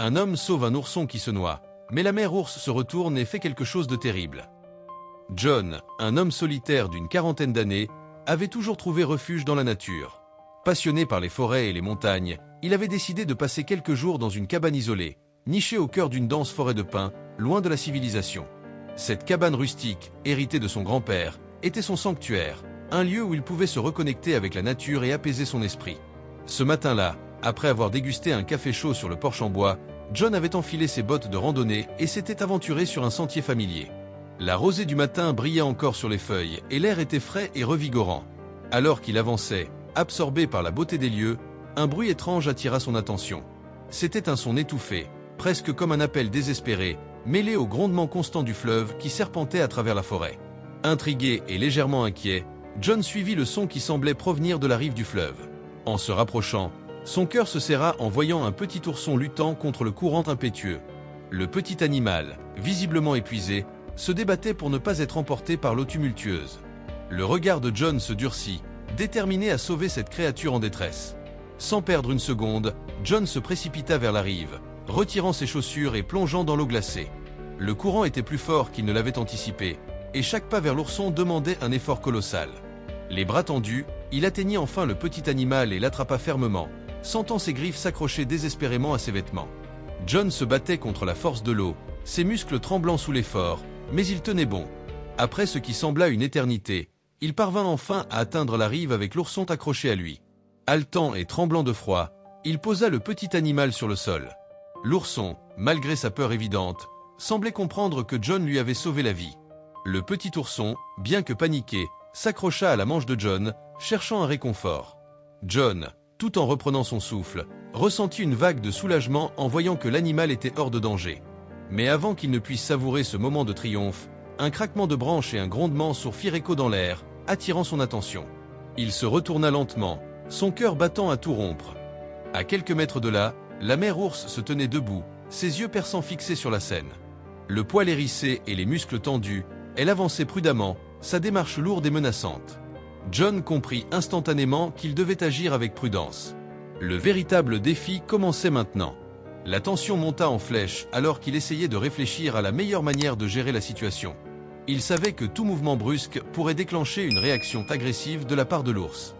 Un homme sauve un ourson qui se noie, mais la mère ours se retourne et fait quelque chose de terrible. John, un homme solitaire d'une quarantaine d'années, avait toujours trouvé refuge dans la nature. Passionné par les forêts et les montagnes, il avait décidé de passer quelques jours dans une cabane isolée, nichée au cœur d'une dense forêt de pins, loin de la civilisation. Cette cabane rustique, héritée de son grand-père, était son sanctuaire, un lieu où il pouvait se reconnecter avec la nature et apaiser son esprit. Ce matin-là, après avoir dégusté un café chaud sur le porche en bois, John avait enfilé ses bottes de randonnée et s'était aventuré sur un sentier familier. La rosée du matin brillait encore sur les feuilles et l'air était frais et revigorant. Alors qu'il avançait, absorbé par la beauté des lieux, un bruit étrange attira son attention. C'était un son étouffé, presque comme un appel désespéré, mêlé au grondement constant du fleuve qui serpentait à travers la forêt. Intrigué et légèrement inquiet, John suivit le son qui semblait provenir de la rive du fleuve. En se rapprochant, son cœur se serra en voyant un petit ourson luttant contre le courant impétueux. Le petit animal, visiblement épuisé, se débattait pour ne pas être emporté par l'eau tumultueuse. Le regard de John se durcit, déterminé à sauver cette créature en détresse. Sans perdre une seconde, John se précipita vers la rive, retirant ses chaussures et plongeant dans l'eau glacée. Le courant était plus fort qu'il ne l'avait anticipé, et chaque pas vers l'ourson demandait un effort colossal. Les bras tendus, il atteignit enfin le petit animal et l'attrapa fermement, sentant ses griffes s'accrocher désespérément à ses vêtements. John se battait contre la force de l'eau, ses muscles tremblant sous l'effort, mais il tenait bon. Après ce qui sembla une éternité, il parvint enfin à atteindre la rive avec l'ourson accroché à lui. Haletant et tremblant de froid, il posa le petit animal sur le sol. L'ourson, malgré sa peur évidente, semblait comprendre que John lui avait sauvé la vie. Le petit ourson, bien que paniqué, s'accrocha à la manche de John, cherchant un réconfort. John, tout en reprenant son souffle, ressentit une vague de soulagement en voyant que l'animal était hors de danger. Mais avant qu'il ne puisse savourer ce moment de triomphe, un craquement de branches et un grondement sourd firent écho dans l'air, attirant son attention. Il se retourna lentement, son cœur battant à tout rompre. À quelques mètres de là, la mère ours se tenait debout, ses yeux perçants fixés sur la scène. Le poil hérissé et les muscles tendus, elle avançait prudemment, sa démarche lourde et menaçante. John comprit instantanément qu'il devait agir avec prudence. Le véritable défi commençait maintenant. La tension monta en flèche alors qu'il essayait de réfléchir à la meilleure manière de gérer la situation. Il savait que tout mouvement brusque pourrait déclencher une réaction agressive de la part de l'ours.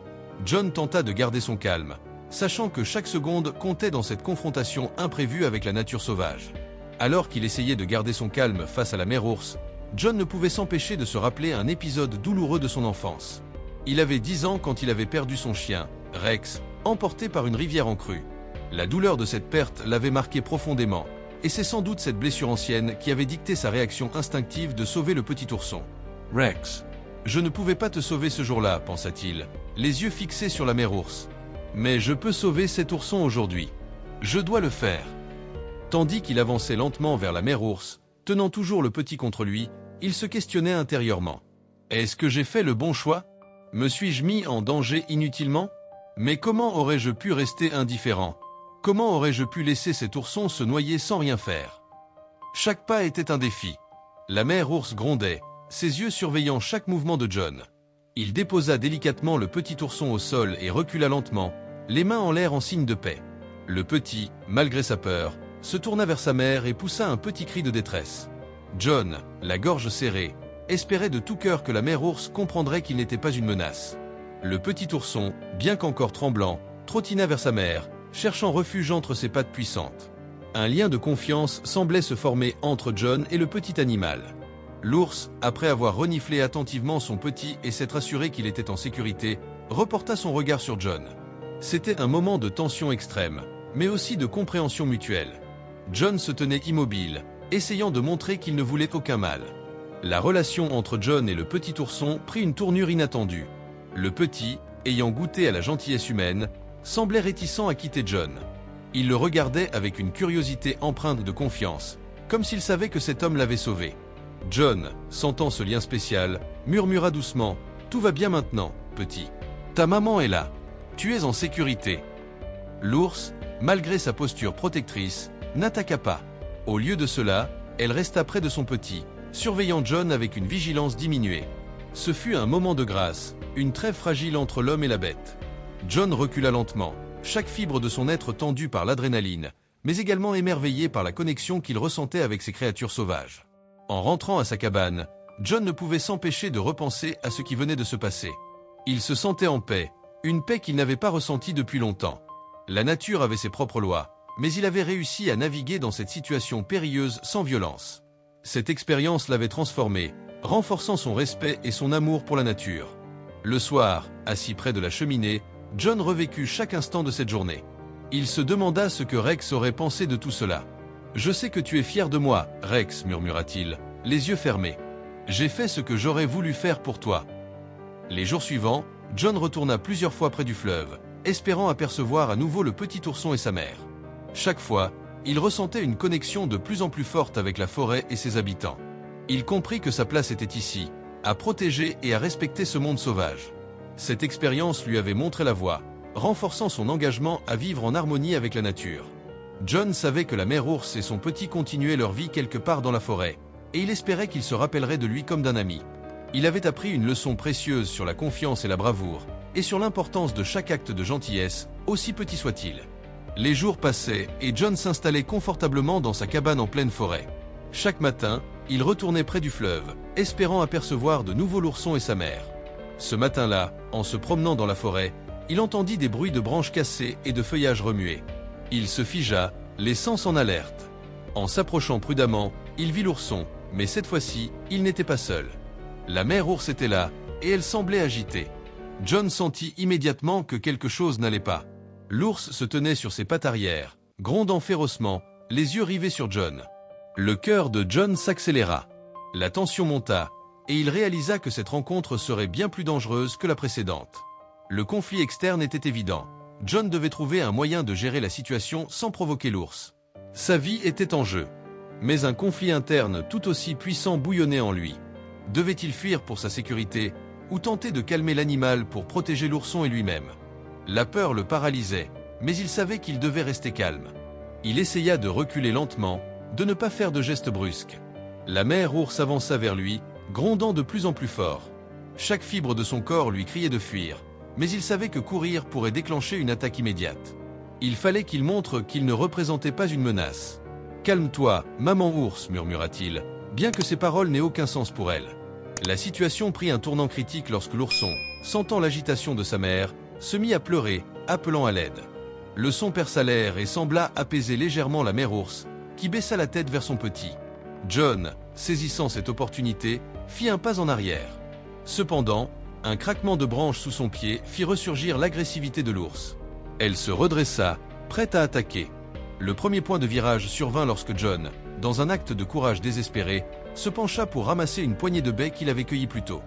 John tenta de garder son calme, sachant que chaque seconde comptait dans cette confrontation imprévue avec la nature sauvage. Alors qu'il essayait de garder son calme face à la mère ours, John ne pouvait s'empêcher de se rappeler un épisode douloureux de son enfance. Il avait 10 ans quand il avait perdu son chien, Rex, emporté par une rivière en crue. La douleur de cette perte l'avait marqué profondément, et c'est sans doute cette blessure ancienne qui avait dicté sa réaction instinctive de sauver le petit ourson. « Rex, je ne pouvais pas te sauver ce jour-là, pensa-t-il, les yeux fixés sur la mère ours. Mais je peux sauver cet ourson aujourd'hui. Je dois le faire. » Tandis qu'il avançait lentement vers la mère ours, tenant toujours le petit contre lui, il se questionnait intérieurement. « Est-ce que j'ai fait le bon choix ? Me suis-je mis en danger inutilement ? Mais comment aurais-je pu rester indifférent ? Comment aurais-je pu laisser cet ourson se noyer sans rien faire ? Chaque pas était un défi. La mère ours grondait, ses yeux surveillant chaque mouvement de John. Il déposa délicatement le petit ourson au sol et recula lentement, les mains en l'air en signe de paix. Le petit, malgré sa peur, se tourna vers sa mère et poussa un petit cri de détresse. John, la gorge serrée, espérait de tout cœur que la mère ours comprendrait qu'il n'était pas une menace. Le petit ourson, bien qu'encore tremblant, trottina vers sa mère, cherchant refuge entre ses pattes puissantes. Un lien de confiance semblait se former entre John et le petit animal. L'ours, après avoir reniflé attentivement son petit et s'être assuré qu'il était en sécurité, reporta son regard sur John. C'était un moment de tension extrême, mais aussi de compréhension mutuelle. John se tenait immobile, essayant de montrer qu'il ne voulait aucun mal. La relation entre John et le petit ourson prit une tournure inattendue. Le petit, ayant goûté à la gentillesse humaine, semblait réticent à quitter John. Il le regardait avec une curiosité empreinte de confiance, comme s'il savait que cet homme l'avait sauvé. John, sentant ce lien spécial, murmura doucement « Tout va bien maintenant, petit. Ta maman est là. Tu es en sécurité. » L'ours, malgré sa posture protectrice, n'attaqua pas. Au lieu de cela, elle resta près de son petit, surveillant John avec une vigilance diminuée. Ce fut un moment de grâce, une trêve fragile entre l'homme et la bête. John recula lentement, chaque fibre de son être tendue par l'adrénaline, mais également émerveillé par la connexion qu'il ressentait avec ces créatures sauvages. En rentrant à sa cabane, John ne pouvait s'empêcher de repenser à ce qui venait de se passer. Il se sentait en paix, une paix qu'il n'avait pas ressentie depuis longtemps. La nature avait ses propres lois, mais il avait réussi à naviguer dans cette situation périlleuse sans violence. Cette expérience l'avait transformé, renforçant son respect et son amour pour la nature. Le soir, assis près de la cheminée, John revécut chaque instant de cette journée. Il se demanda ce que Rex aurait pensé de tout cela. « Je sais que tu es fier de moi, Rex, murmura-t-il, les yeux fermés. J'ai fait ce que j'aurais voulu faire pour toi. » Les jours suivants, John retourna plusieurs fois près du fleuve, espérant apercevoir à nouveau le petit ourson et sa mère. Chaque fois, il ressentait une connexion de plus en plus forte avec la forêt et ses habitants. Il comprit que sa place était ici, à protéger et à respecter ce monde sauvage. Cette expérience lui avait montré la voie, renforçant son engagement à vivre en harmonie avec la nature. John savait que la mère ours et son petit continuaient leur vie quelque part dans la forêt, et il espérait qu'il se rappellerait de lui comme d'un ami. Il avait appris une leçon précieuse sur la confiance et la bravoure, et sur l'importance de chaque acte de gentillesse, aussi petit soit-il. Les jours passaient, et John s'installait confortablement dans sa cabane en pleine forêt. Chaque matin, il retournait près du fleuve, espérant apercevoir de nouveau l'ourson et sa mère. Ce matin-là, en se promenant dans la forêt, il entendit des bruits de branches cassées et de feuillage remué. Il se figea, les sens en alerte. En s'approchant prudemment, il vit l'ourson, mais cette fois-ci, il n'était pas seul. La mère ours était là, et elle semblait agitée. John sentit immédiatement que quelque chose n'allait pas. L'ours se tenait sur ses pattes arrière, grondant férocement, les yeux rivés sur John. Le cœur de John s'accéléra. La tension monta, et il réalisa que cette rencontre serait bien plus dangereuse que la précédente. Le conflit externe était évident. John devait trouver un moyen de gérer la situation sans provoquer l'ours. Sa vie était en jeu. Mais un conflit interne tout aussi puissant bouillonnait en lui. Devait-il fuir pour sa sécurité, ou tenter de calmer l'animal pour protéger l'ourson et lui-même? La peur le paralysait, mais il savait qu'il devait rester calme. Il essaya de reculer lentement, de ne pas faire de gestes brusques. La mère ours avança vers lui, grondant de plus en plus fort. Chaque fibre de son corps lui criait de fuir, mais il savait que courir pourrait déclencher une attaque immédiate. Il fallait qu'il montre qu'il ne représentait pas une menace. « Calme-toi, maman ours », murmura-t-il, bien que ces paroles n'aient aucun sens pour elle. La situation prit un tournant critique lorsque l'ourson, sentant l'agitation de sa mère, se mit à pleurer, appelant à l'aide. Le son perça l'air et sembla apaiser légèrement la mère ours, qui baissa la tête vers son petit. John, saisissant cette opportunité, fit un pas en arrière. Cependant, un craquement de branches sous son pied fit ressurgir l'agressivité de l'ours. Elle se redressa, prête à attaquer. Le premier point de virage survint lorsque John, dans un acte de courage désespéré, se pencha pour ramasser une poignée de baies qu'il avait cueillies plus tôt.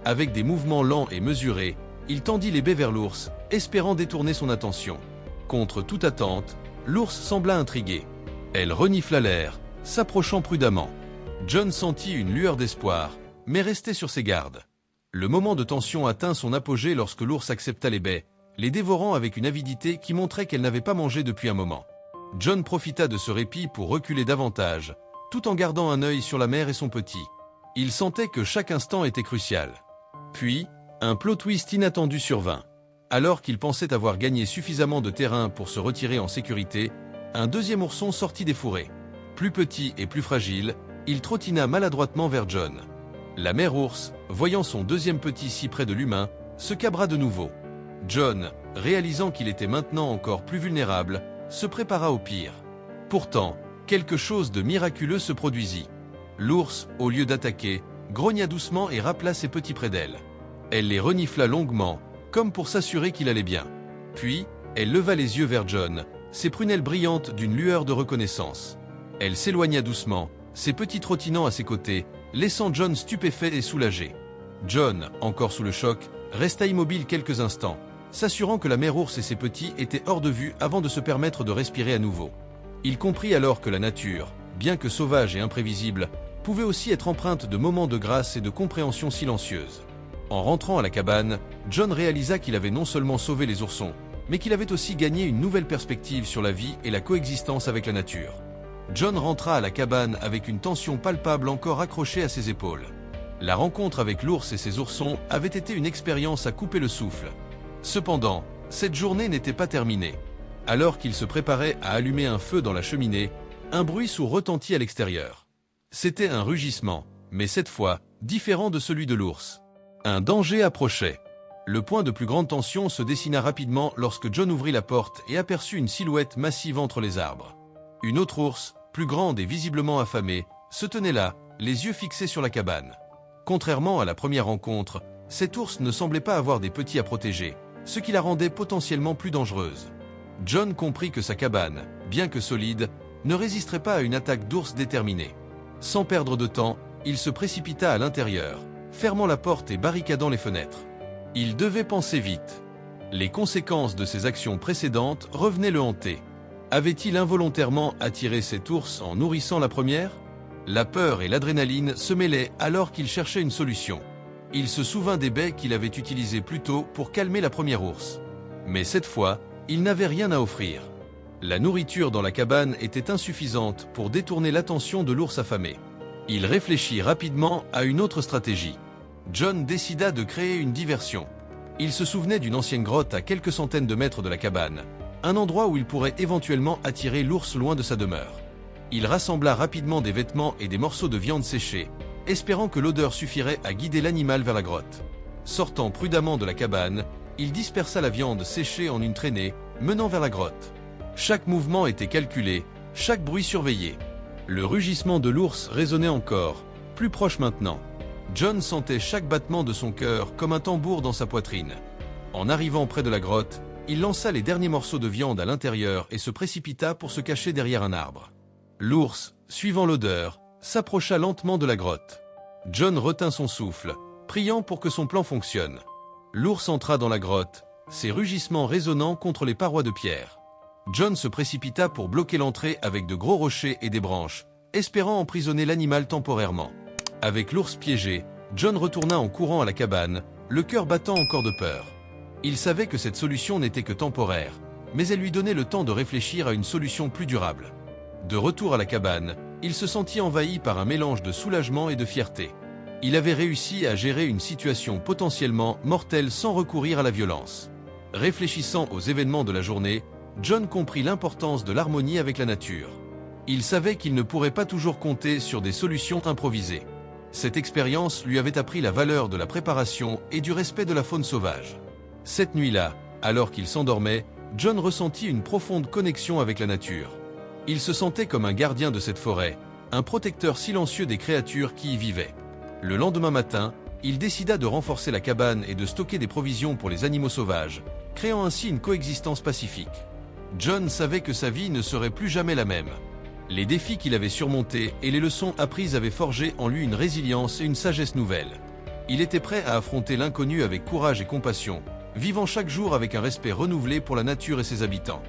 Avec des mouvements lents et mesurés, il tendit les baies vers l'ours, espérant détourner son attention. Contre toute attente, l'ours sembla intrigué. Elle renifla l'air, s'approchant prudemment. John sentit une lueur d'espoir, mais restait sur ses gardes. Le moment de tension atteint son apogée lorsque l'ours accepta les baies, les dévorant avec une avidité qui montrait qu'elle n'avait pas mangé depuis un moment. John profita de ce répit pour reculer davantage, tout en gardant un œil sur la mère et son petit. Il sentait que chaque instant était crucial. Puis, un plot twist inattendu survint. Alors qu'il pensait avoir gagné suffisamment de terrain pour se retirer en sécurité, un deuxième ourson sortit des fourrés. Plus petit et plus fragile, il trottina maladroitement vers John. La mère ours, voyant son deuxième petit si près de l'humain, se cabra de nouveau. John, réalisant qu'il était maintenant encore plus vulnérable, se prépara au pire. Pourtant, quelque chose de miraculeux se produisit. L'ours, au lieu d'attaquer, grogna doucement et rappela ses petits près d'elle. Elle les renifla longuement, comme pour s'assurer qu'il allait bien. Puis, elle leva les yeux vers John, ses prunelles brillantes d'une lueur de reconnaissance. Elle s'éloigna doucement, ses petits trottinant à ses côtés, laissant John stupéfait et soulagé. John, encore sous le choc, resta immobile quelques instants, s'assurant que la mère ours et ses petits étaient hors de vue avant de se permettre de respirer à nouveau. Il comprit alors que la nature, bien que sauvage et imprévisible, pouvait aussi être empreinte de moments de grâce et de compréhension silencieuse. En rentrant à la cabane, John réalisa qu'il avait non seulement sauvé les oursons, mais qu'il avait aussi gagné une nouvelle perspective sur la vie et la coexistence avec la nature. John rentra à la cabane avec une tension palpable encore accrochée à ses épaules. La rencontre avec l'ours et ses oursons avait été une expérience à couper le souffle. Cependant, cette journée n'était pas terminée. Alors qu'il se préparait à allumer un feu dans la cheminée, un bruit sourd retentit à l'extérieur. C'était un rugissement, mais cette fois, différent de celui de l'ours. Un danger approchait. Le point de plus grande tension se dessina rapidement lorsque John ouvrit la porte et aperçut une silhouette massive entre les arbres. Une autre ours, plus grande et visiblement affamée, se tenait là, les yeux fixés sur la cabane. Contrairement à la première rencontre, cet ours ne semblait pas avoir des petits à protéger, ce qui la rendait potentiellement plus dangereuse. John comprit que sa cabane, bien que solide, ne résisterait pas à une attaque d'ours déterminée. Sans perdre de temps, il se précipita à l'intérieur, fermant la porte et barricadant les fenêtres. Il devait penser vite. Les conséquences de ses actions précédentes revenaient le hanter. Avait-il involontairement attiré cet ours en nourrissant la première ? La peur et l'adrénaline se mêlaient alors qu'il cherchait une solution. Il se souvint des baies qu'il avait utilisées plus tôt pour calmer la première ours. Mais cette fois, il n'avait rien à offrir. La nourriture dans la cabane était insuffisante pour détourner l'attention de l'ours affamé. Il réfléchit rapidement à une autre stratégie. John décida de créer une diversion. Il se souvenait d'une ancienne grotte à quelques centaines de mètres de la cabane, un endroit où il pourrait éventuellement attirer l'ours loin de sa demeure. Il rassembla rapidement des vêtements et des morceaux de viande séchée, espérant que l'odeur suffirait à guider l'animal vers la grotte. Sortant prudemment de la cabane, il dispersa la viande séchée en une traînée, menant vers la grotte. Chaque mouvement était calculé, chaque bruit surveillé. Le rugissement de l'ours résonnait encore, plus proche maintenant. John sentait chaque battement de son cœur comme un tambour dans sa poitrine. En arrivant près de la grotte, il lança les derniers morceaux de viande à l'intérieur et se précipita pour se cacher derrière un arbre. L'ours, suivant l'odeur, s'approcha lentement de la grotte. John retint son souffle, priant pour que son plan fonctionne. L'ours entra dans la grotte, ses rugissements résonnant contre les parois de pierre. John se précipita pour bloquer l'entrée avec de gros rochers et des branches, espérant emprisonner l'animal temporairement. Avec l'ours piégé, John retourna en courant à la cabane, le cœur battant encore de peur. Il savait que cette solution n'était que temporaire, mais elle lui donnait le temps de réfléchir à une solution plus durable. De retour à la cabane, il se sentit envahi par un mélange de soulagement et de fierté. Il avait réussi à gérer une situation potentiellement mortelle sans recourir à la violence. Réfléchissant aux événements de la journée, John comprit l'importance de l'harmonie avec la nature. Il savait qu'il ne pourrait pas toujours compter sur des solutions improvisées. Cette expérience lui avait appris la valeur de la préparation et du respect de la faune sauvage. Cette nuit-là, alors qu'il s'endormait, John ressentit une profonde connexion avec la nature. Il se sentait comme un gardien de cette forêt, un protecteur silencieux des créatures qui y vivaient. Le lendemain matin, il décida de renforcer la cabane et de stocker des provisions pour les animaux sauvages, créant ainsi une coexistence pacifique. John savait que sa vie ne serait plus jamais la même. Les défis qu'il avait surmontés et les leçons apprises avaient forgé en lui une résilience et une sagesse nouvelles. Il était prêt à affronter l'inconnu avec courage et compassion, vivant chaque jour avec un respect renouvelé pour la nature et ses habitants.